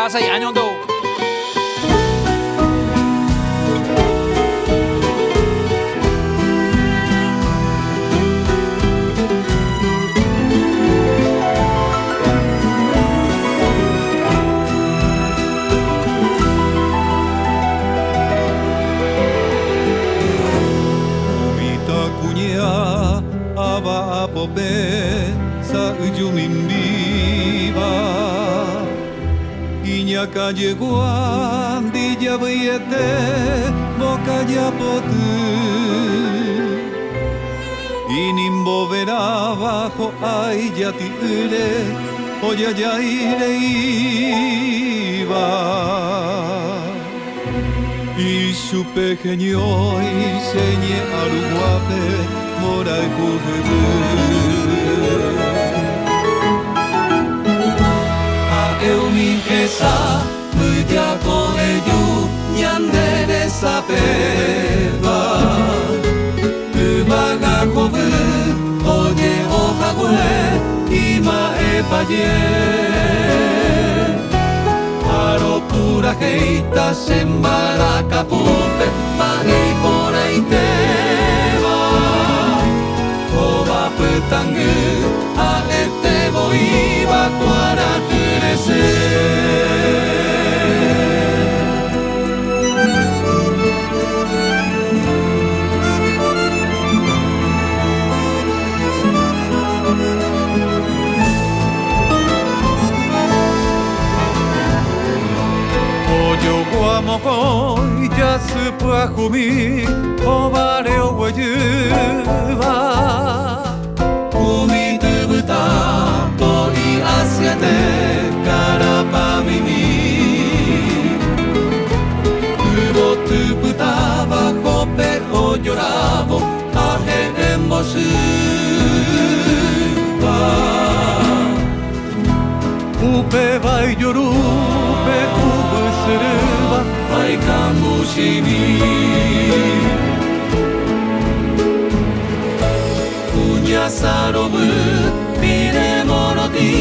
마사이 안녕도 Apope sa ujungin viva Iñaka lleguan di javiete boca ya potu Inimbo verá bajo ay ya ti ure oya ya ire iba Ishu pequeño y señe aruguape morai jujebu Eu mi esa mudia koeju nyande de sapeva Uba ga kobu oje o hague ima e paye Aro pura heita sembara kapope mai porai te va Oba petangu aete boiba kuara Mokoy ya supua humi obare o wayuva Humi tubuta toi asiate karapa mimi Ubo tubuta bajo perro llorabo aje en bosiva Upe vai yorube ubu suruba ai kamushimi Unya sarobu mire mono di